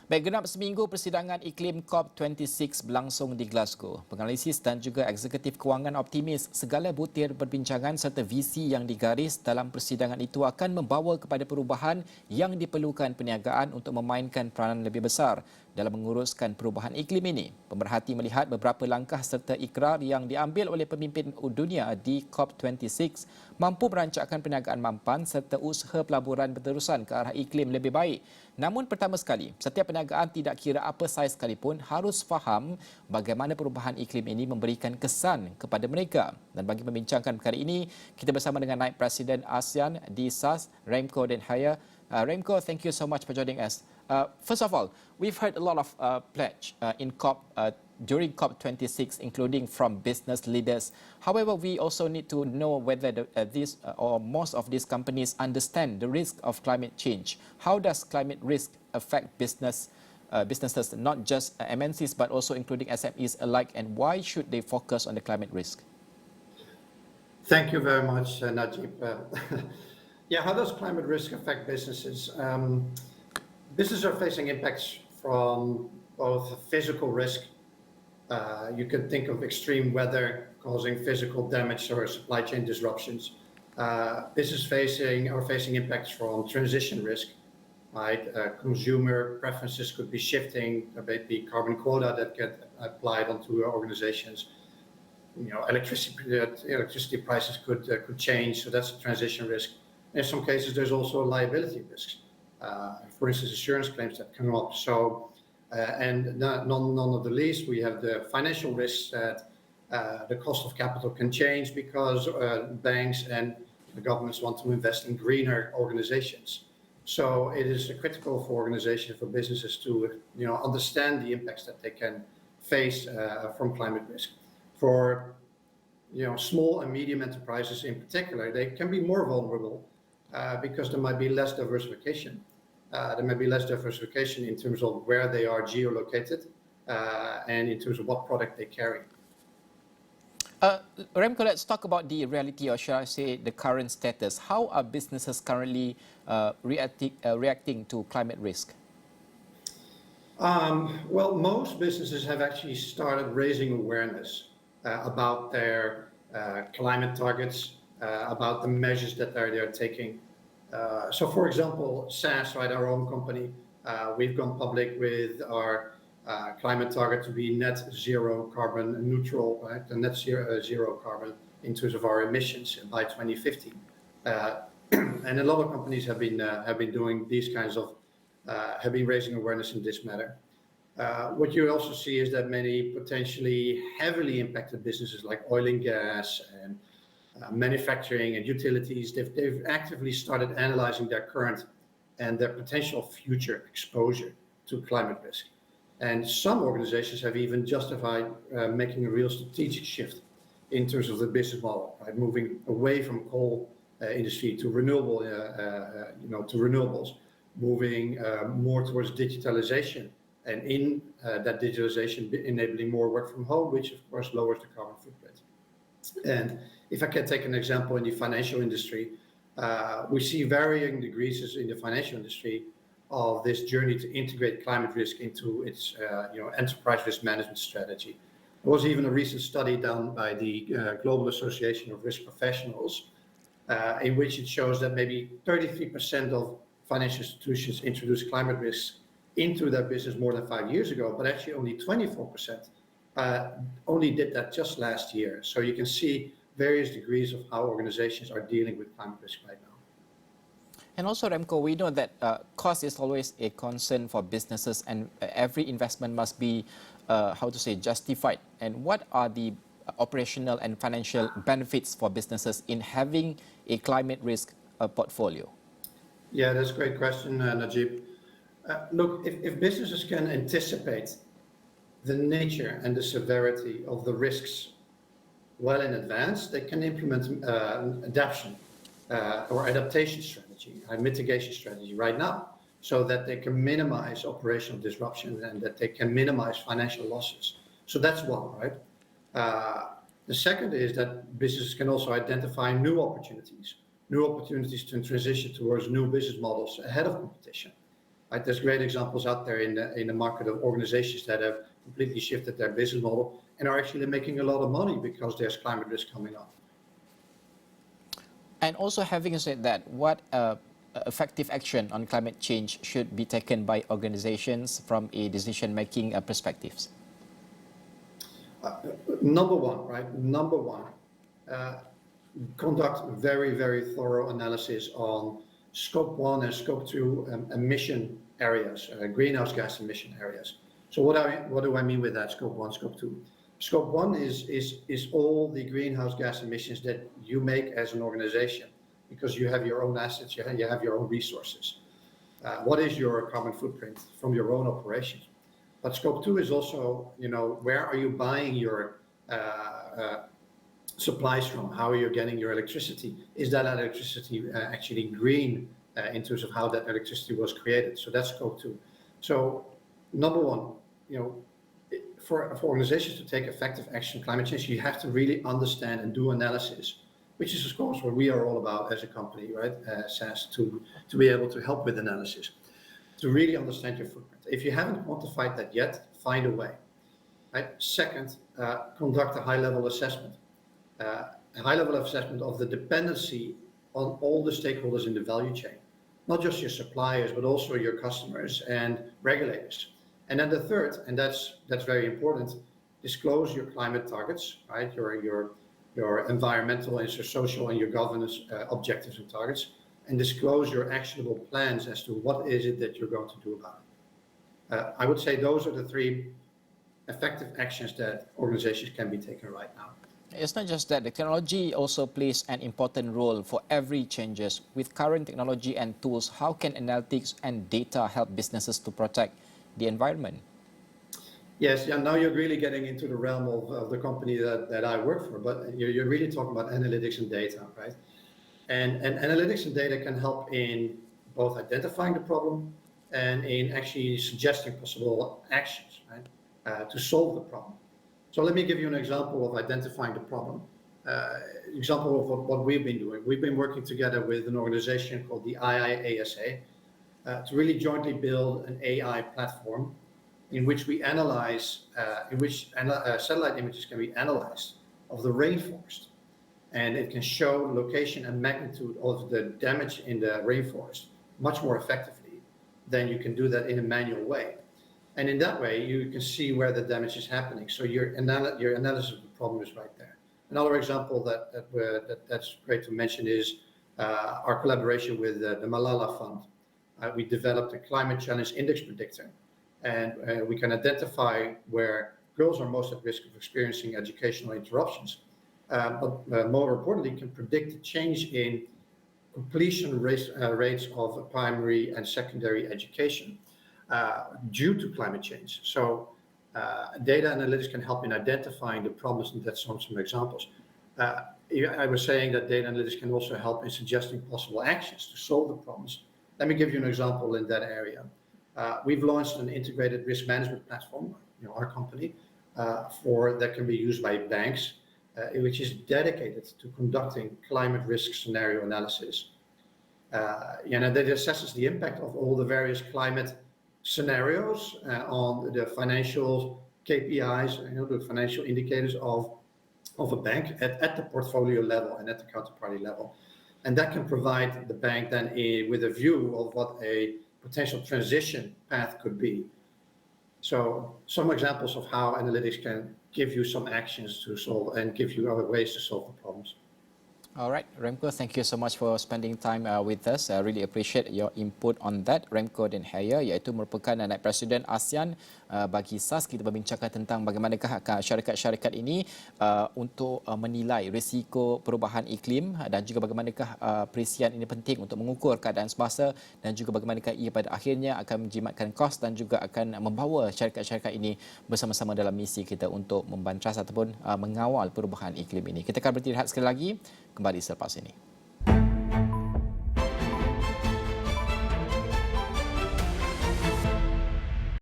Baik, genap seminggu persidangan iklim COP26 berlangsung di Glasgow. Penganalisis dan juga eksekutif kewangan optimis segala butir perbincangan serta visi yang digaris dalam persidangan itu akan membawa kepada perubahan yang diperlukan perniagaan untuk memainkan peranan lebih besar dalam menguruskan perubahan iklim ini. Pemerhati melihat beberapa langkah serta ikrar yang diambil oleh pemimpin dunia di COP26 mampu merancangkan perniagaan mampan serta usaha pelaburan berterusan ke arah iklim lebih baik. Namun pertama sekali, setiap perniagaan tidak kira apa saiz sekalipun harus faham bagaimana perubahan iklim ini memberikan kesan kepada mereka. Dan bagi membincangkan perkara ini, kita bersama dengan Naib Presiden ASEAN di SAS, Remco Den Haya. Remco, thank you so much for joining us. First of all, we've heard a lot of pledge in during COP26, including from business leaders. However, we also need to know whether these or most of these companies understand the risk of climate change. How does climate risk affect businesses, not just MNCs, but also including SMEs alike, and why should they focus on the climate risk? Thank you very much, Najib. Yeah, how does climate risk affect businesses? Businesses are facing impacts from both physical risk. You can think of extreme weather causing physical damage or supply chain disruptions. Businesses are facing impacts from transition risk, right? Consumer preferences could be shifting, maybe carbon quota that get applied onto organizations. You know, electricity prices could change, so that's a transition risk. In some cases, there's also liability risks. For instance, insurance claims that come up. So. And none of the least, we have the financial risks that the cost of capital can change because banks and the governments want to invest in greener organizations. So it is critical for organizations, for businesses to understand the impacts that they can face from climate risk. For small and medium enterprises in particular, they can be more vulnerable because there might be less diversification. There may be less diversification in terms of where they are geolocated and in terms of what product they carry. Remco, let's talk about the reality, or should I say the current status. How are businesses currently reacting to climate risk? Well, most businesses have actually started raising awareness about their climate targets, about the measures that they're taking. So, for example, SAS, right, our own company, we've gone public with our climate target to be net zero carbon neutral, right, and net zero carbon in terms of our emissions by 2050. And a lot of companies have been doing these kinds of have been raising awareness in this matter. What you also see is that many potentially heavily impacted businesses like oil and gas and manufacturing and utilities, they've actively started analyzing their current and their potential future exposure to climate risk. And some organizations have even justified making a real strategic shift in terms of the business model, right? Moving away from coal industry to to renewables, moving more towards digitalization, and in that digitalization enabling more work from home, which of course lowers the carbon footprint. And if I can take an example in the financial industry, we see varying degrees in the financial industry of this journey to integrate climate risk into its enterprise risk management strategy. There was even a recent study done by the Global Association of Risk Professionals in which it shows that maybe 33% of financial institutions introduced climate risks into their business more than 5 years ago, but actually only 24% only did that just last year. So you can see various degrees of how organizations are dealing with climate risk right now. And also, Remco, we know that cost is always a concern for businesses, and every investment must be, justified. And what are the operational and financial benefits for businesses in having a climate risk portfolio? Yeah, that's a great question, Najib. Look, if businesses can anticipate the nature and the severity of the risks well in advance, they can implement adaptation strategy, a mitigation strategy right now, so that they can minimize operational disruption and that they can minimize financial losses. So that's one, right? The second is that businesses can also identify new opportunities to transition towards new business models ahead of competition. Right? There's great examples out there in the market of organizations that have completely shifted their business model and are actually making a lot of money because there's climate risk coming up. And also, having said that, what effective action on climate change should be taken by organizations from a decision-making perspectives? Number one, right? Number one, conduct very, very thorough analysis on scope 1 and scope 2 emission areas, greenhouse gas emission areas. So what do I mean with that, scope 1, scope 2? Scope 1 is all the greenhouse gas emissions that you make as an organization, because you have your own assets, you have your own resources. What is your carbon footprint from your own operations? But scope 2 is also, where are you buying your supplies from? How are you getting your electricity? Is that electricity actually green in terms of how that electricity was created? So that's scope 2. So number one, for organizations to take effective action on climate change, you have to really understand and do analysis, which is of course what we are all about as a company, right? SAS, to be able to help with analysis, to really understand your footprint. If you haven't quantified that yet, find a way. Right? Second, conduct a high-level assessment. A high-level assessment of the dependency on all the stakeholders in the value chain, not just your suppliers, but also your customers and regulators. And then the third, and that's very important, disclose your climate targets, right? Your environmental and your social and your governance objectives and targets, and disclose your actionable plans as to what is it that you're going to do about it. I would say those are the three effective actions that organizations can be taking right now. It's not just that, the technology also plays an important role for every changes. With current technology and tools, how can analytics and data help businesses to protect the environment? Yes, yeah, now you're really getting into the realm of the company that I work for, but you're really talking about analytics and data, right? And analytics and data can help in both identifying the problem and in actually suggesting possible actions, right, to solve the problem. So let me give you an example of identifying the problem. Example of what we've been doing. We've been working together with an organization called the IIASA to really jointly build an AI platform in which we analyze, satellite images can be analyzed of the rainforest. And it can show location and magnitude of the damage in the rainforest much more effectively than you can do that in a manual way. And in that way, you can see where the damage is happening. So your analysis of the problem is right there. Another example that's great to mention is our collaboration with the Malala Fund. We developed a climate challenge index predictor, and we can identify where girls are most at risk of experiencing educational interruptions. But more importantly, can predict the change in completion rates of primary and secondary education due to climate change. So data analytics can help in identifying the problems, and that's some examples. I was saying that data analytics can also help in suggesting possible actions to solve the problems. Let me give you an example in that area. We've launched an integrated risk management platform, our company, that can be used by banks, which is dedicated to conducting climate risk scenario analysis. That assesses the impact of all the various climate scenarios on the financial KPIs, the financial indicators of a bank at the portfolio level and at the counterparty level. And that can provide the bank then with a view of what a potential transition path could be. So some examples of how analytics can give you some actions to solve and give you other ways to solve the problems. All right, Remco, thank you so much for spending time with us. I really appreciate your input on that. Remco Den Haya, iaitu merupakan Naib Presiden ASEAN bagi SAS. Kita berbincangkan tentang bagaimanakah syarikat-syarikat ini untuk menilai risiko perubahan iklim dan juga bagaimanakah perisian ini penting untuk mengukur keadaan semasa dan juga bagaimanakah ia pada akhirnya akan menjimatkan kos dan juga akan membawa syarikat-syarikat ini bersama-sama dalam misi kita untuk membantras ataupun mengawal perubahan iklim ini. Kita akan berhenti rehat sekali lagi. Kembali selepas ini.